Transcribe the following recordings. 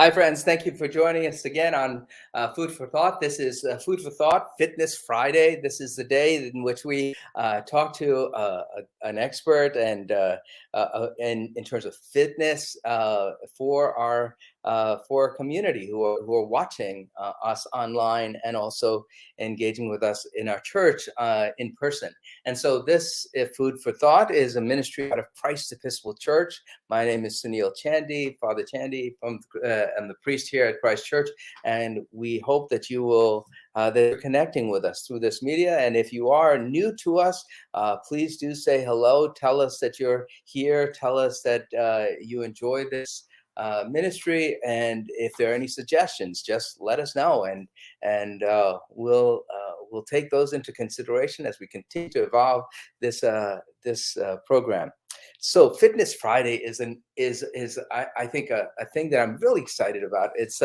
Hi, friends. Thank you for joining us again on Food for Thought. This is Food for Thought Fitness Friday. This is the day in which we talk to an expert in terms of fitness for our community who are watching us online and also engaging with us in our church in person. And so this Food for Thought is a ministry out of Christ Episcopal Church. My name is Sunil Chandy, Father Chandy. I'm the priest here at Christ Church, and we hope that that you're connecting with us through this media. And if you are new to us, please do say hello. Tell us that you're here. Tell us that you enjoy this ministry, and if there are any suggestions, just let us know, and we'll take those into consideration as we continue to evolve this program. So Fitness Friday is I think a thing that I'm really excited about. It's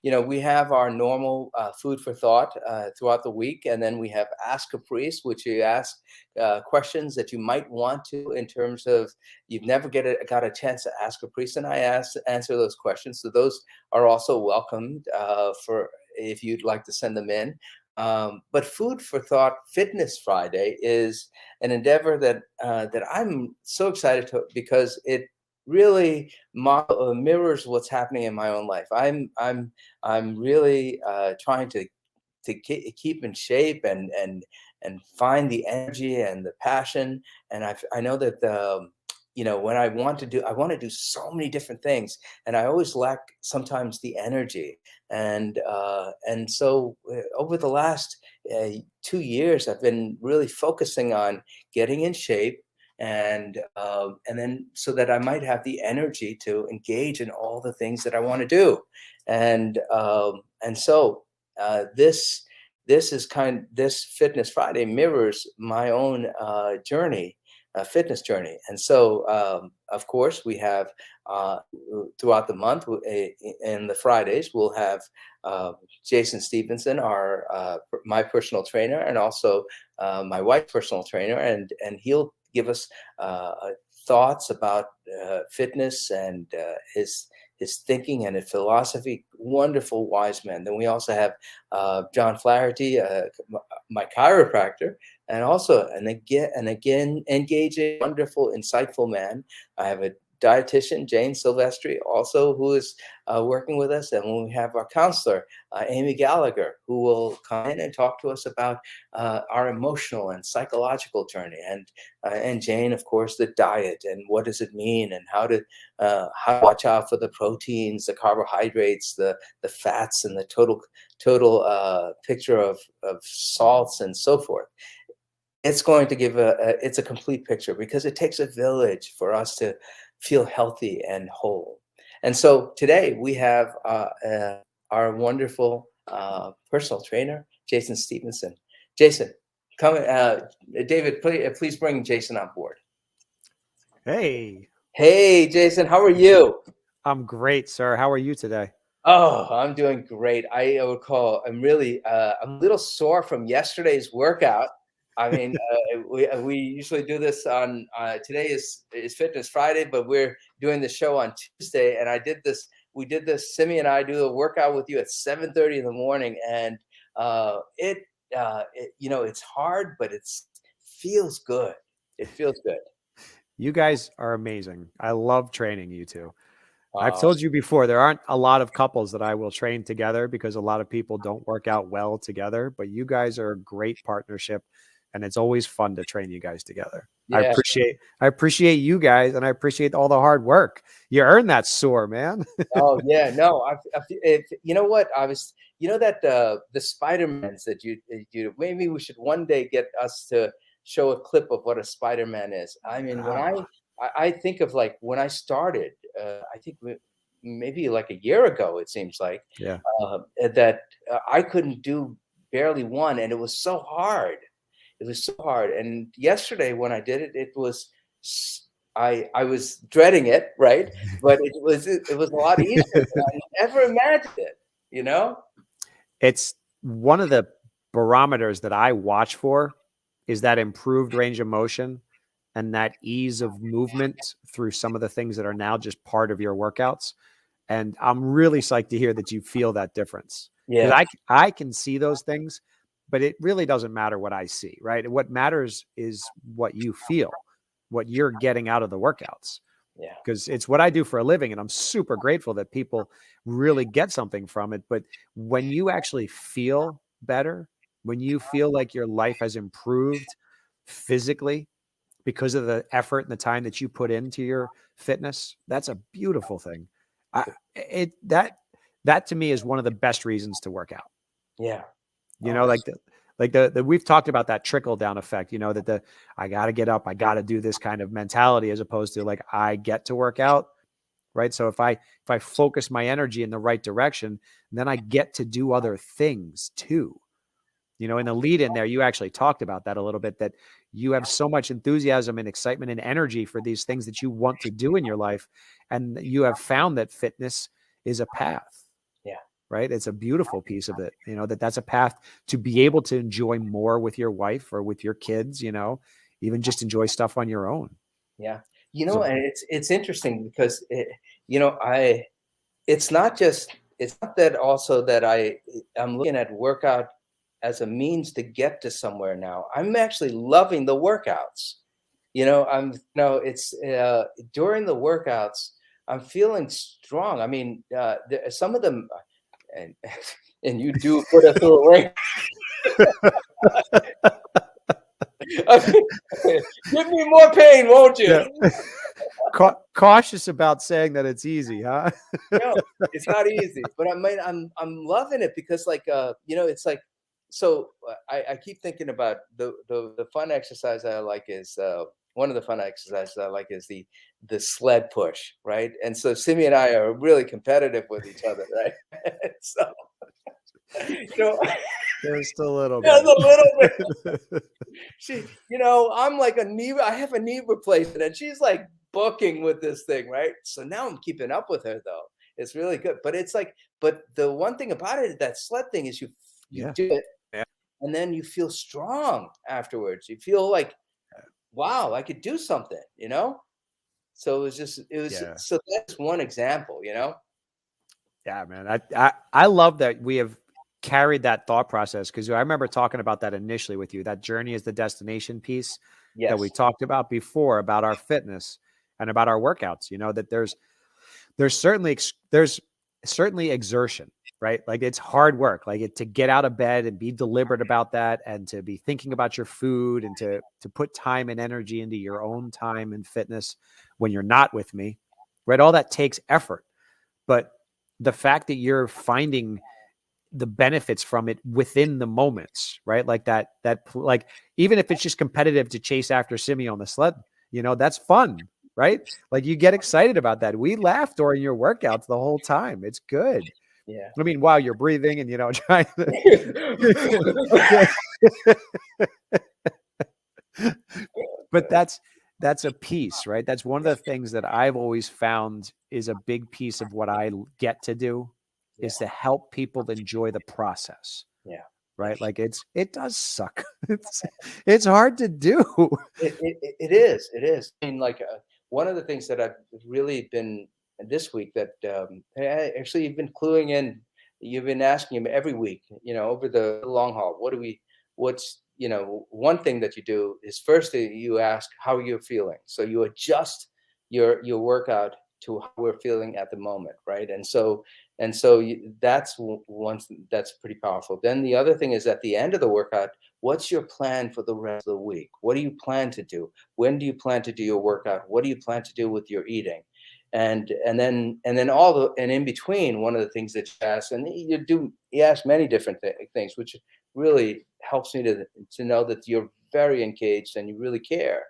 we have our normal food for thought throughout the week, and then we have Ask a Priest, which you ask questions that you might want to in terms of you've never got a chance to ask a priest, and I answer those questions. So those are also welcomed for if you'd like to send them in. But Food for Thought Fitness Friday is an endeavor that I'm so excited to, because it really mirrors what's happening in my own life. I'm really trying to keep in shape and find the energy and the passion. And I know that when I want to do so many different things, and I always lack sometimes the energy. And so over the last 2 years, I've been really focusing on getting in shape, and then so that I might have the energy to engage in all the things that I want to do. And so this Fitness Friday mirrors my own fitness journey. And so, of course, we have throughout the month in the Fridays, we'll have Jason Stevenson, my personal trainer, and also my wife's personal trainer, and he'll give us thoughts about fitness and his thinking and his philosophy. Wonderful, wise man. Then we also have John Flaherty, my chiropractor, and also and again engaging, wonderful, insightful man. I have a dietitian, Jane Silvestri, also, who is working with us. And when we have our counselor, Amy Gallagher, who will come in and talk to us about our emotional and psychological journey. And Jane, of course, the diet and what does it mean, and how to watch out for the proteins, the carbohydrates, the fats, and the total picture of salts and so forth. It's going to give it's a complete picture, because it takes a village for us to feel healthy and whole. And so today we have our wonderful personal trainer, Jason Stevenson. Jason, come. David, please bring Jason on board. Hey, Jason, how are you? I'm great, sir. How are you today? Oh, I'm doing great. I'm really I'm a little sore from yesterday's workout. I mean, we usually do this on today is Fitness Friday, but we're doing the show on Tuesday, and we did this. Simi and I do a workout with you at 7:30 in the morning, and it's hard, but it feels good. It feels good. You guys are amazing. I love training you two. I've told you before, there aren't a lot of couples that I will train together, because a lot of people don't work out well together, but you guys are a great partnership, and it's always fun to train you guys together. Yeah. I appreciate you guys, and I appreciate all the hard work. You earned that sore, man. Oh yeah, no, you know what? That the Spider-Mans that you maybe we should one day get us to show a clip of what a Spider-Man is. I mean, when I think of like when I started, I think maybe like a year ago, it seems like, yeah, that I couldn't do barely one, and it was so hard. It was so hard. And yesterday when I did it, I was dreading it, right? But it was a lot easier than I ever imagined it. It's one of the barometers that I watch for, is that improved range of motion and that ease of movement through some of the things that are now just part of your workouts. And I'm really psyched to hear that you feel that difference, because Yeah. I can see those things, but it really doesn't matter what I see, right? What matters is what you feel, what you're getting out of the workouts, Yeah. because it's what I do for a living. And I'm super grateful that people really get something from it. But when you actually feel better, when you feel like your life has improved physically because of the effort and the time that you put into your fitness, that's a beautiful thing. I, it that to me is one of the best reasons to work out. Yeah. You Oh, know, like the we've talked about that trickle down effect. You know, that the I got to get up, I got to do this kind of mentality, as opposed to like I get to work out, right? So if I focus my energy in the right direction, then I get to do other things too. You know, in the lead in there, you actually talked about that a little bit, that you have so much enthusiasm and excitement and energy for these things that you want to do in your life. And you have found that fitness is a path, yeah. right? It's a beautiful piece of it, you know, that's a path to be able to enjoy more with your wife or with your kids, you know, even just enjoy stuff on your own. Yeah. So And it's interesting because I it's not that also that I'm looking at workout as a means to get to somewhere now. I'm actually loving the workouts. It's during the workouts, I'm feeling strong. I mean, some of them, and and you do put us through a ring. Give me more pain, won't you? yeah. Cautious about saying that it's easy, huh? No, it's not easy, but I'm loving it because it's like I keep thinking about the fun exercise I like is one of the fun exercises I like is the sled push, right? And so Simi and I are really competitive with each other, right? So you know, Just a little just bit. a little bit. I'm like I have a knee replacement, and she's like booking with this thing, right? So now I'm keeping up with her though. It's really good. But it's like, but the one thing about it, that sled thing is you Yeah. do it Yeah. and then you feel strong afterwards. You feel like, wow, I could do something, you know? So Yeah. so that's one example, you know? Yeah, man. I love that we have carried that thought process, because I remember talking about that initially with you, that journey is the destination piece that we Yes. talked about before, about our fitness and about our workouts, you know, that there's certainly there's certainly exertion, right? Like it's hard work, like to get out of bed and be deliberate about that, and to be thinking about your food, and to put time and energy into your own time and fitness when you're not with me, right? All that takes effort. But the fact that you're finding the benefits from it within the moments, right? Like like, even if it's just competitive to chase after Simi on the sled, you know, that's fun, right? Like you get excited about that. We laugh during your workouts the whole time. It's good. Yeah. I mean, while you're breathing and, you know, trying to, but that's a piece, right? That's one of the things that I've always found is a big piece of what I get to do, Yeah. is to help people enjoy the process, Yeah. right? Like it does suck. It's hard to do. It is. It is. I mean, like one of the things that I've really been this week that actually you've been cluing in. You've been asking him every week. Over the long haul. What's one thing that you do is first you ask how you're feeling. So you adjust your workout to how we're feeling at the moment, right? That's that's pretty powerful. Then the other thing is at the end of the workout, what's your plan for the rest of the week? What do you plan to do? When do you plan to do your workout? What do you plan to do with your eating? And then and in between, one of the things that you ask, and you ask many different things, which really helps me to know that you're very engaged and you really care.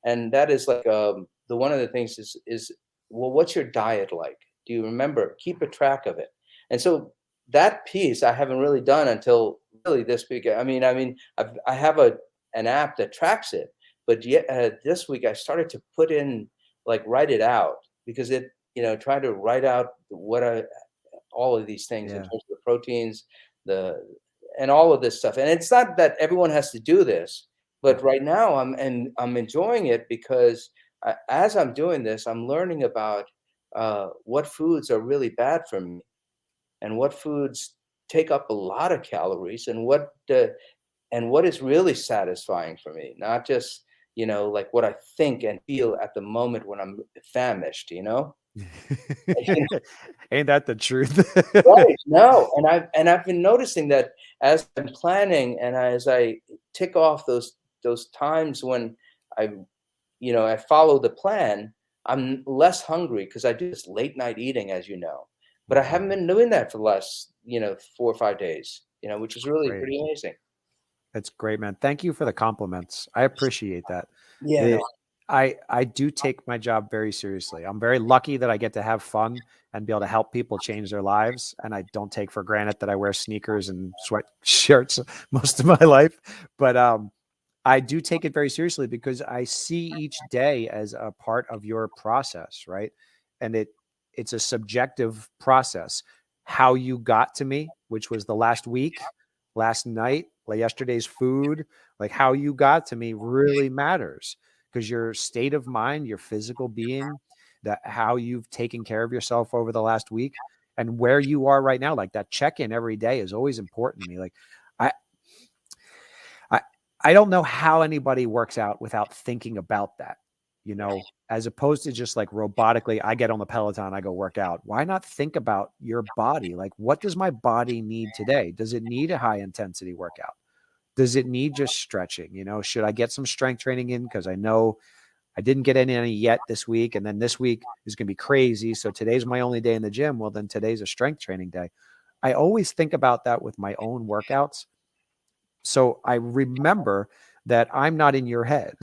And that is like the one of the things is well, what's your diet like? Do you remember? Keep a track of it. And so that piece I haven't really done until really this week. I have an app that tracks it, but yet this week I started to write it out, because try to write out all of these things in Yeah. terms of the proteins, the and all of this stuff. And it's not that everyone has to do this, Yeah. but right now I'm enjoying it because as I'm doing this, I'm learning about what foods are really bad for me and what foods take up a lot of calories and what is really satisfying for me, not just, like what I think and feel at the moment when I'm famished, Ain't that the truth? Right. No, and I've been noticing that as I'm planning and as I tick off those times when I I follow the plan, I'm less hungry because I do this late night eating, as you know. But I haven't Mhm. been doing that for the last, 4 or 5 days, which is really Great. pretty amazing. That's great, man. Thank you for the compliments. I appreciate that. Yeah, no. It, I do take my job very seriously. I'm very lucky that I get to have fun and be able to help people change their lives. And I don't take for granted that I wear sneakers and sweatshirts most of my life. But I do take it very seriously because I see each day as a part of your process, right? And it's a subjective process. How you got to me, which was the last week, last night, like yesterday's food, like how you got to me really matters because your state of mind, your physical being, that how you've taken care of yourself over the last week and where you are right now, like that check-in every day is always important to me. Like I I I don't know how anybody works out without thinking about that, as opposed to just like robotically, I get on the Peloton, I go work out. Why not think about your body? Like, what does my body need today? Does it need a high intensity workout? Does it need just stretching? Should I get some strength training in? Because I know I didn't get any yet this week. And then this week is going to be crazy. So today's my only day in the gym. Well, then today's a strength training day. I always think about that with my own workouts. So I remember that I'm not in your head,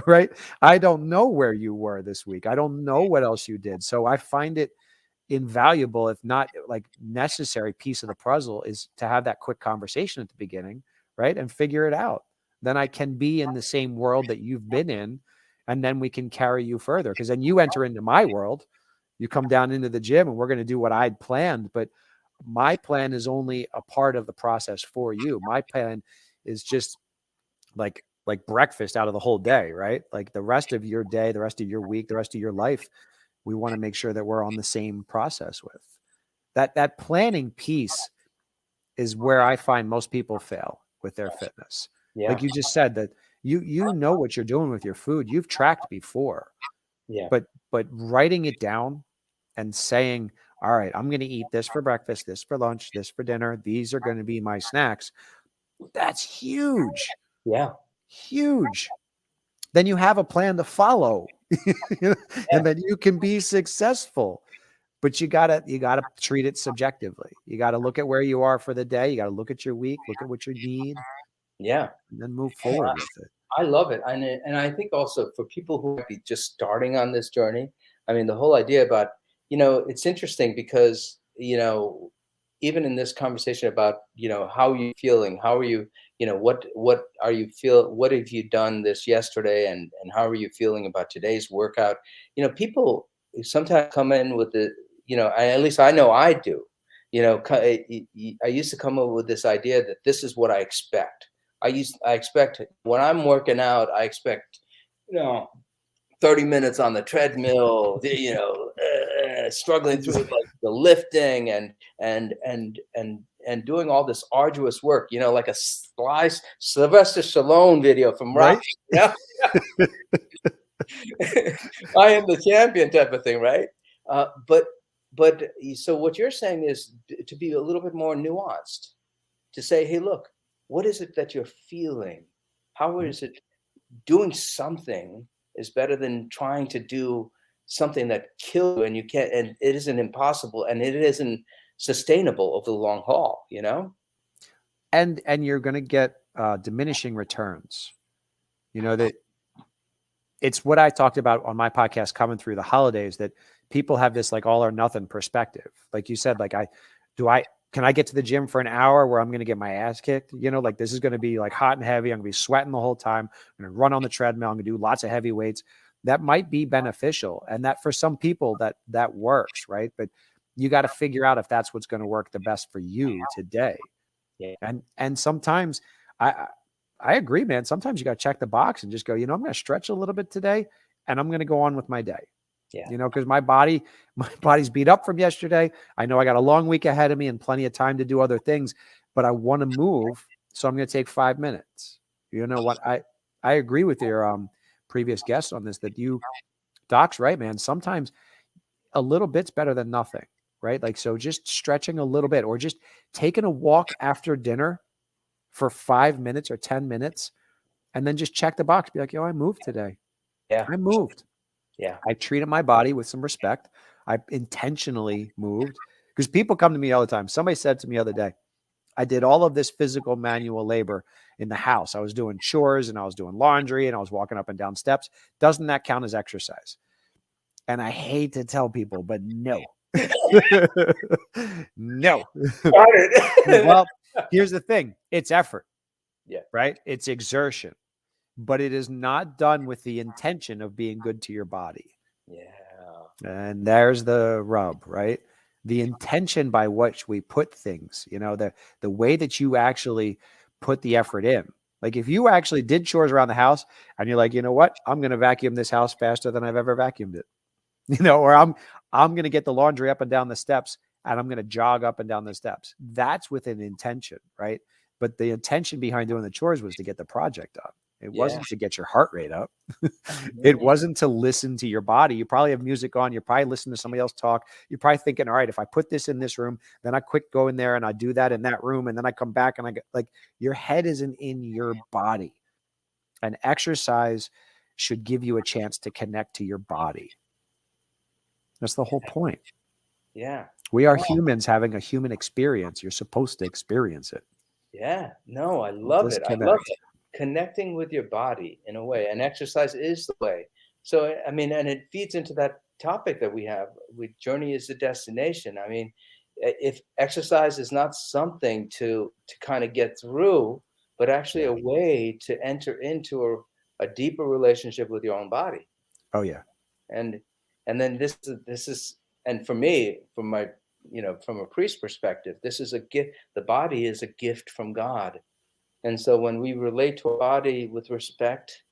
right? I don't know where you were this week. I don't know what else you did. So I find it invaluable, if not like necessary piece of the puzzle, is to have that quick conversation at the beginning, right? And figure it out. Then I can be in the same world that you've been in, and then we can carry you further. Because then you enter into my world, you come down into the gym, and we're going to do what I'd planned. But my plan is only a part of the process for you. My plan is just like breakfast out of the whole day, right? Like the rest of your day, the rest of your week, the rest of your life, we want to make sure that we're on the same process with. That planning piece is where I find most people fail with their fitness. Yeah. Like you just said that you know what you're doing with your food. You've tracked before, Yeah. but writing it down and saying, all right, I'm going to eat this for breakfast, this for lunch, this for dinner. These are going to be my snacks. That's huge. Yeah. Huge. Then you have a plan to follow. Yeah. And then you can be successful. But you gotta treat it subjectively. You got to look at where you are for the day. You got to look at your week, look at what you need, Yeah. and then move forward with it. I love it, and I think also for people who might be just starting on this journey, I mean, the whole idea about it's interesting because even in this conversation about how are you feeling, how are you, what are you feel, what have you done this yesterday, and how are you feeling about today's workout? People sometimes come in with the at least I know I do. I used to come up with this idea that this is what I expect. I expect when I'm working out, I expect, you know, 30 minutes on the treadmill, struggling through like the lifting and doing all this arduous work, like a Sylvester Stallone video from Rocky. Right? Yeah. I am the champion type of thing, right? But so what you're saying is to be a little bit more nuanced, to say, hey, look, what is it that you're feeling? How Mhm. is it doing something is better than trying to do something that kills you and you can't, and it isn't impossible and it isn't sustainable over the long haul. And you're going to get diminishing returns. That it's what I talked about on my podcast coming through the holidays, that people have this like all or nothing perspective. Like you said, like can I get to the gym for an hour where I'm going to get my ass kicked? Like this is going to be like hot and heavy. I'm going to be sweating the whole time. I'm going to run on the treadmill. I'm going to do lots of heavy weights. That might be beneficial. And that for some people that works, right? But you got to figure out if that's what's going to work the best for you today. Yeah. And sometimes I I agree, man. Sometimes you got to check the box and just go, I'm going to stretch a little bit today and I'm going to go on with my day. Yeah. Because my body's beat up from yesterday. I know I got a long week ahead of me and plenty of time to do other things, but I want to move. So I'm going to take 5 minutes. You know what? I agree with your previous guest on this, that Doc's right, man. Sometimes a little bit's better than nothing, right? Like, so just stretching a little bit or just taking a walk after dinner for 5 minutes or 10 minutes and then just check the box. Be like, yo, I moved today. Yeah. I moved. Yeah. I treated my body with some respect. I intentionally moved because people come to me all the time. Somebody said to me the other day, I did all of this physical manual labor in the house. I was doing chores and I was doing laundry and I was walking up and down steps. Doesn't that count as exercise? And I hate to tell people, but no. No. Got it. Well, here's the thing. It's effort, Yeah. right? It's exertion, but it is not done with the intention of being good to your body. Yeah. And there's the rub, right? The intention by which we put things, the way that you actually put the effort in. Like if you actually did chores around the house and you're like, you know what? I'm going to vacuum this house faster than I've ever vacuumed it. Or I'm going to get the laundry up and down the steps and I'm going to jog up and down the steps. That's with an intention, right? But the intention behind doing the chores was to get the project done. It wasn't to get your heart rate up. It wasn't to listen to your body. You probably have music on. You're probably listening to somebody else talk. You're probably thinking, all right, if I put this in this room, then I quick go in there and I do that in that room. And then I come back and I get like, your head isn't in your body. And exercise should give you a chance to connect to your body. That's the whole point. Yeah. We are humans having a human experience. You're supposed to experience it. Yeah. No, I love it. I Disconnect. love it. Connecting with your body in a way, and exercise is the way. So, I mean, and it feeds into that topic that we have with journey is the destination. I mean, if exercise is not something to kind of get through, but actually a way to enter into a deeper relationship with your own body. Oh yeah. And then this is, and for me, from my, from a priest perspective, this is a gift. The body is a gift from God. And so when we relate to our body with respect,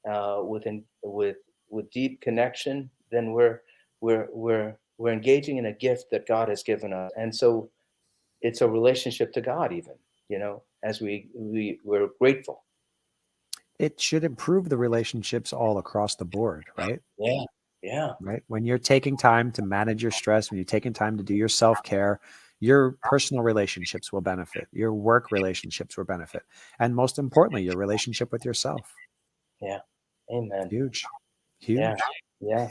with deep connection, then we're engaging in a gift that God has given us. And so it's a relationship to God, even, as we're grateful. It should improve the relationships all across the board, right? Yeah. Yeah. Right. When you're taking time to manage your stress, when you're taking time to do your self-care, your personal relationships will benefit. Your work relationships will benefit. And most importantly, your relationship with yourself. Yeah. Amen. Huge. Yeah. Yeah.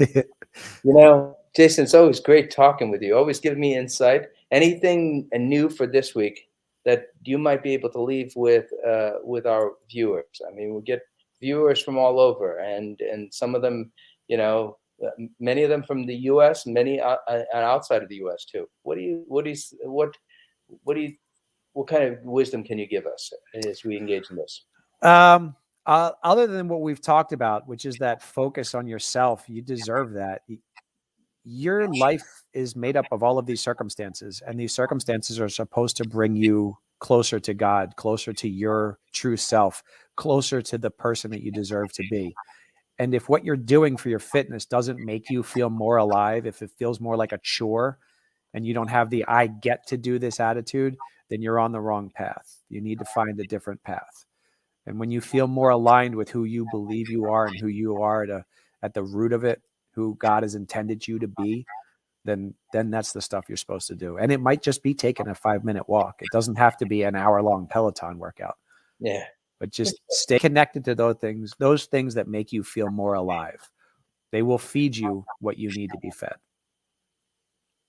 Jason, it's always great talking with you. Always give me insight. Anything new for this week that you might be able to leave with our viewers? I mean, we get viewers from all over, and some of them, many of them from the U.S., many outside of the U.S. too. What kind of wisdom can you give us as we engage in this? Other than what we've talked about, which is that focus on yourself, you deserve that. Your life is made up of all of these circumstances, and these circumstances are supposed to bring you closer to God, closer to your true self, closer to the person that you deserve to be. And if what you're doing for your fitness doesn't make you feel more alive, if it feels more like a chore and you don't have the I get to do this attitude, then you're on the wrong path. You need to find a different path. And when you feel more aligned with who you believe you are and who you are at the root of it, who God has intended you to be, then that's the stuff you're supposed to do. And it might just be taking a 5-minute walk. It doesn't have to be an hour-long Peloton workout. Yeah. But just stay connected to those things that make you feel more alive. They will feed you what you need to be fed.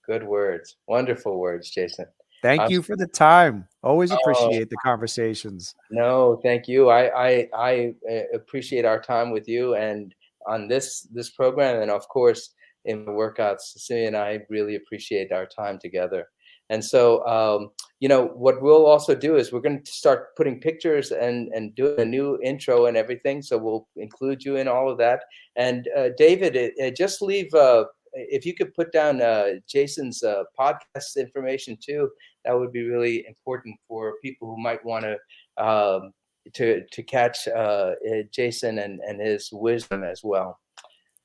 Good words. Wonderful words, Jason. Thank you for the time. Always appreciate the conversations. No, thank you. I appreciate our time with you and on this program, and of course in the workouts. Cecilia and I really appreciate our time together. And so, what we'll also do is we're going to start putting pictures and doing a new intro and everything. So we'll include you in all of that. And David, just leave. If you could put down Jason's podcast information too, that would be really important for people who might want to catch Jason and his wisdom as well.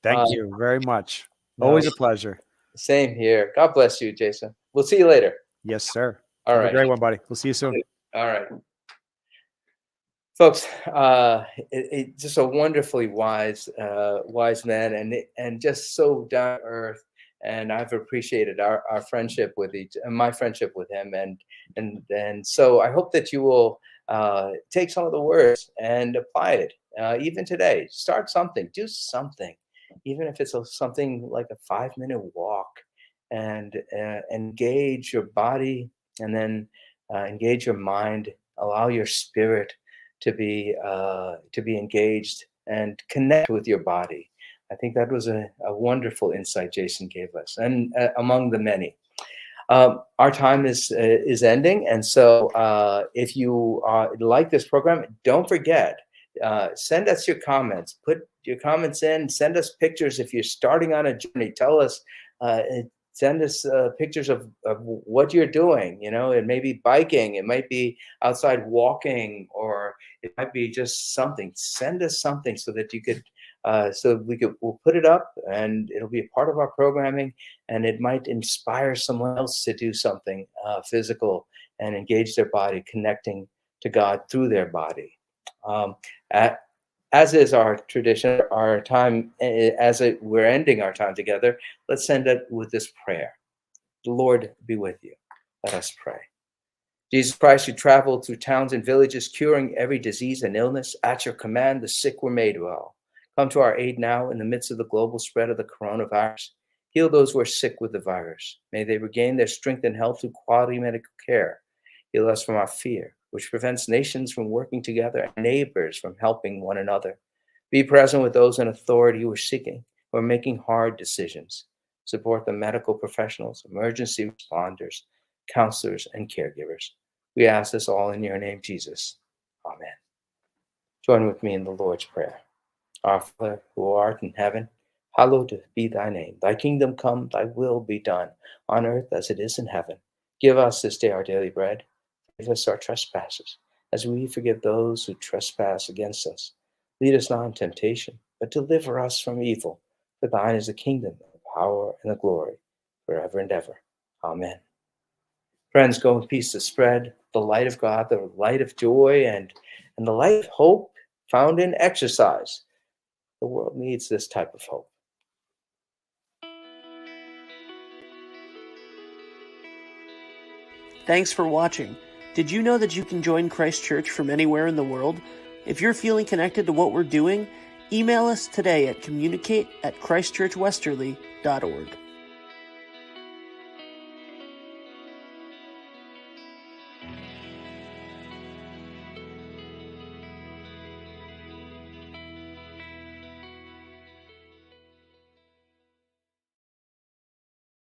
Thank you very much. No, Always a pleasure. same here. God bless you, Jason. We'll see you later. Yes, sir. All Have a right. great one, buddy. We'll see you soon. All right. Folks, just a wonderfully wise man, and just so down to earth. And I've appreciated our friendship with my friendship with him, and so I hope that you will take some of the words and apply it even today. Start something, do something, even if it's something like a 5-minute walk, and engage your body, and then engage your mind. Allow your spirit to be engaged and connect with your body. I think that was a wonderful insight Jason gave us, and among the many. Our time is ending, and so if you like this program, don't forget, send us your comments. Put your comments in. Send us pictures if you're starting on a journey. Tell us. Send us pictures of what you're doing. It may be biking, it might be outside walking, or it might be just something. Send us something so that you could, we'll put it up, and it'll be a part of our programming, and it might inspire someone else to do something physical and engage their body, connecting to God through their body. As is our tradition, our time, we're ending our time together, let's end it with this prayer. The Lord be with you. Let us pray. Jesus Christ, you traveled through towns and villages, curing every disease and illness. At your command, the sick were made well. Come to our aid now in the midst of the global spread of the coronavirus. Heal those who are sick with the virus. May they regain their strength and health through quality medical care. Heal us from our fear, which prevents nations from working together and neighbors from helping one another. Be present with those in authority who are making hard decisions. Support the medical professionals, emergency responders, counselors, and caregivers. We ask this all in your name, Jesus. Amen. Join with me in the Lord's Prayer. Our Father, who art in heaven, hallowed be thy name. Thy kingdom come, thy will be done, on earth as it is in heaven. Give us this day our daily bread. Forgive us our trespasses, as we forgive those who trespass against us. Lead us not in temptation, but deliver us from evil. For thine is the kingdom, the power, and the glory, forever and ever. Amen. Friends, go in peace to spread the light of God, the light of joy, and the light of hope found in exercise. The world needs this type of hope. Thanks for watching. Did you know that you can join Christ Church from anywhere in the world? If you're feeling connected to what we're doing, email us today at communicate@christchurchwesterly.org.